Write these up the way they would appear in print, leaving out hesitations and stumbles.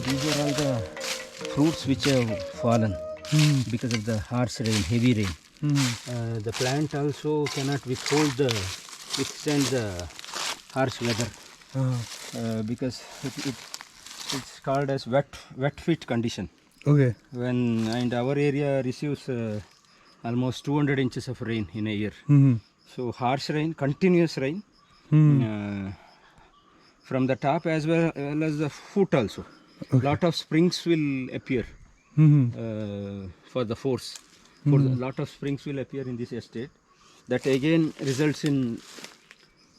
these are all the fruits which have fallen because of the harsh rain, heavy rain. The plant also cannot withstand the harsh weather because it's called as wet fit condition. Okay. And our area receives almost 200 inches of rain in a year. So harsh rain, continuous rain from the top as well as the foot also. Lot of springs will appear for the force. Lot of springs will appear in this estate. That again results in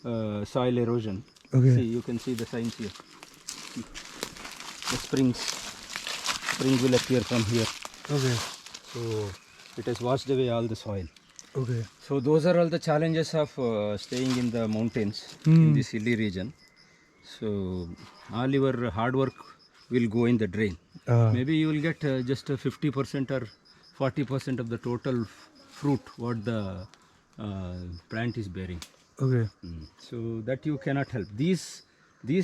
soil erosion. Okay. See, you can see the signs here. The spring will appear from here. Okay. So it has washed away all the soil. Okay. So those are all the challenges of staying in the mountains in this hilly region. So all your hard work will go in the drain. Maybe you will get just 50% or 40% of the total fruit what the plant is bearing. Okay. So that you cannot help. These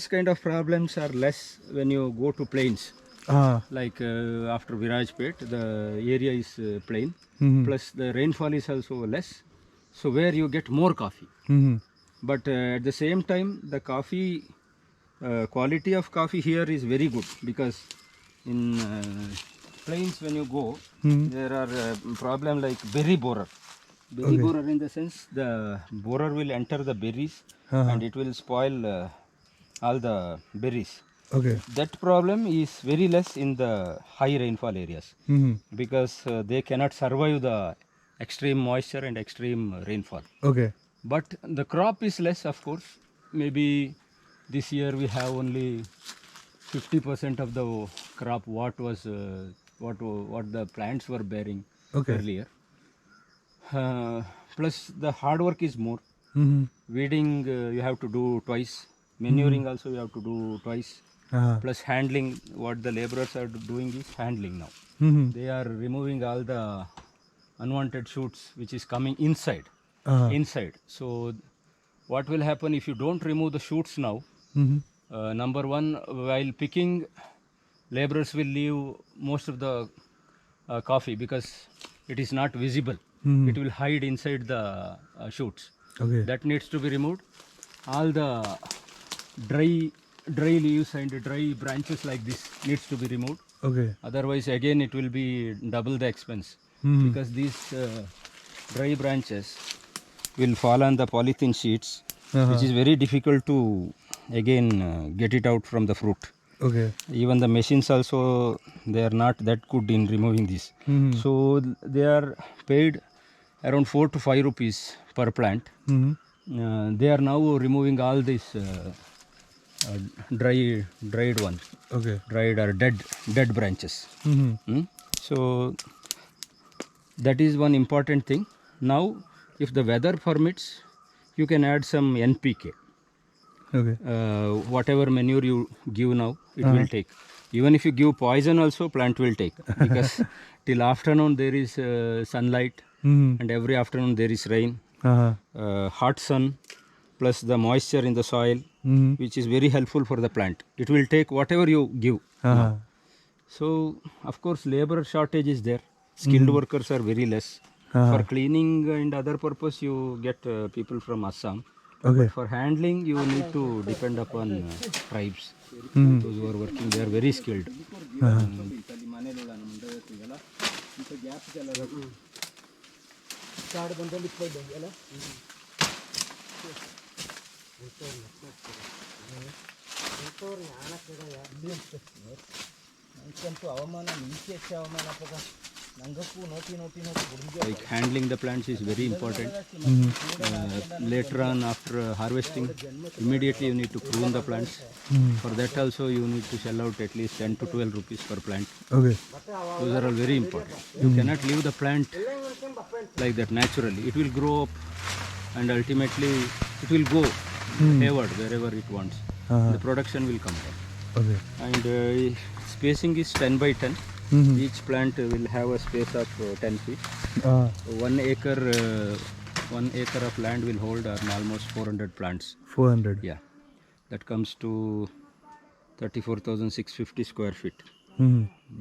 kind of problems are less when you go to plains. Like after Virajpet, the area is plain, plus the rainfall is also less, so where you get more coffee. But at the same time, the coffee quality of coffee here is very good, because in plains when you go, there are problem like berry borer. Berry borer in the sense the borer will enter the berries and it will spoil all the berries. Okay. That problem is very less in the high rainfall areas because they cannot survive the extreme moisture and extreme rainfall. Okay. But the crop is less, of course. Maybe this year we have only 50% of the crop what the plants were bearing earlier. Plus the hard work is more. Weeding you have to do twice. Manuring also you have to do twice. Plus handling, what the laborers are doing is handling now. They are removing all the unwanted shoots which is coming inside. So what will happen if you don't remove the shoots now? Number one, while picking, laborers will leave most of the coffee because it is not visible. It will hide inside the shoots. Okay. That needs to be removed. All the dry leaves and dry branches like this needs to be removed. Okay. Otherwise again it will be double the expense, because these dry branches will fall on the polythene sheets, which is very difficult to again get it out from the fruit. Okay. Even the machines also, they are not that good in removing this. So they are paid around 4 to 5 rupees per plant. They are now removing all these dried ones. Okay. Dried or dead branches. So that is one important thing. Now if the weather permits, you can add some NPK. Okay. Whatever manure you give now, it will take. Even if you give poison also, plant will take, because till afternoon there is sunlight, and every afternoon there is rain. Hot sun plus the moisture in the soil, which is very helpful for the plant. It will take whatever you give. So of course labor shortage is there. Skilled workers are very less. For cleaning and other purpose you get people from Assam. Okay. But for handling you need to depend upon tribes. Those who are working, they are very skilled. Like handling the plants is very important. Later on, after harvesting, immediately you need to prune the plants. For that also you need to shell out at least 10 to 12 rupees per plant. Okay. Those are all very important. You cannot leave the plant like that naturally. It will grow up and ultimately it will go hayward wherever it wants. The production will come down. Okay. And spacing is 10 by 10. Each plant will have a space of 10 feet. 1 acre of land will hold almost 400 plants. 400. Yeah, that comes to 34,650 square feet.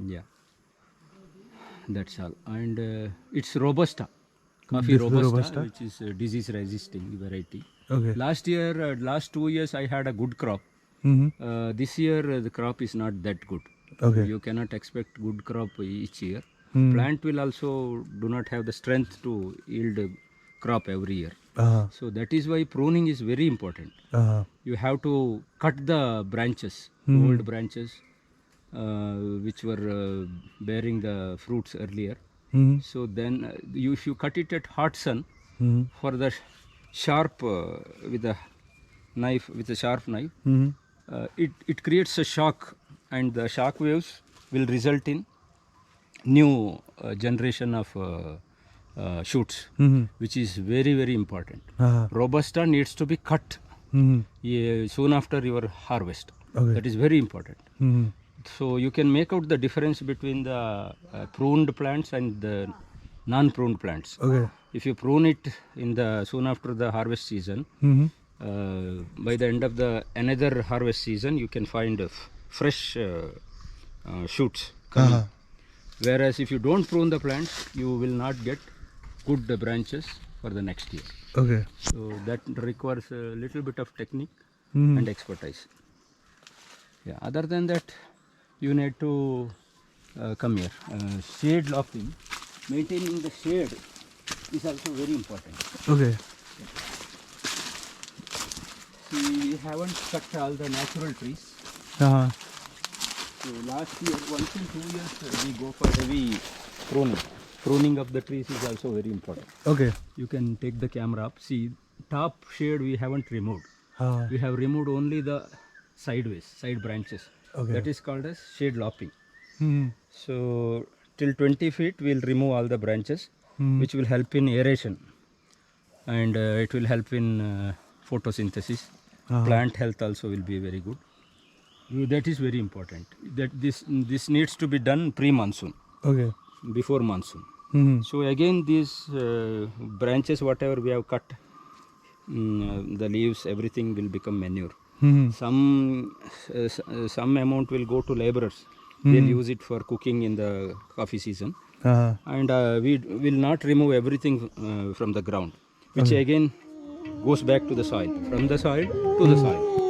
Yeah, that's all. And it's Robusta, coffee Robusta, which is a disease resisting variety. Okay. Last year, last 2 years, I had a good crop. This year, the crop is not that good. Okay. You cannot expect good crop each year. Plant will also do not have the strength to yield a crop every year. So that is why pruning is very important. You have to cut the branches, old branches, which were bearing the fruits earlier. So then, if you cut it at hot sun, for the sharp with a knife, with a sharp knife, it creates a shock, and the shock waves will result in new generation of shoots, which is very, very important. Robusta needs to be cut soon after your harvest. That is very important. So you can make out the difference between the pruned plants and the non-pruned plants. If you prune it in the soon after the harvest season, by the end of the another harvest season, you can find fresh shoots coming. Whereas if you don't prune the plants, you will not get good branches for the next year. So that requires a little bit of technique and expertise. Yeah. Other than that, you need to come here. Shade lopping, maintaining the shade is also very important. See, we haven't cut all the natural trees. So last year, once in 2 years, we go for heavy pruning. Pruning of the trees is also very important. You can take the camera up. See, top shade we haven't removed. We have removed only the side branches. That is called as shade lopping. So till 20 feet, we'll remove all the branches, which will help in aeration, and it will help in photosynthesis. Plant health also will be very good. That is very important. That this needs to be done pre-monsoon. Before monsoon. So again, these branches, whatever we have cut, the leaves, everything will become manure. Some amount will go to laborers. They'll use it for cooking in the coffee season. And we will not remove everything from the ground, which again goes back to the soil, from the soil to the soil.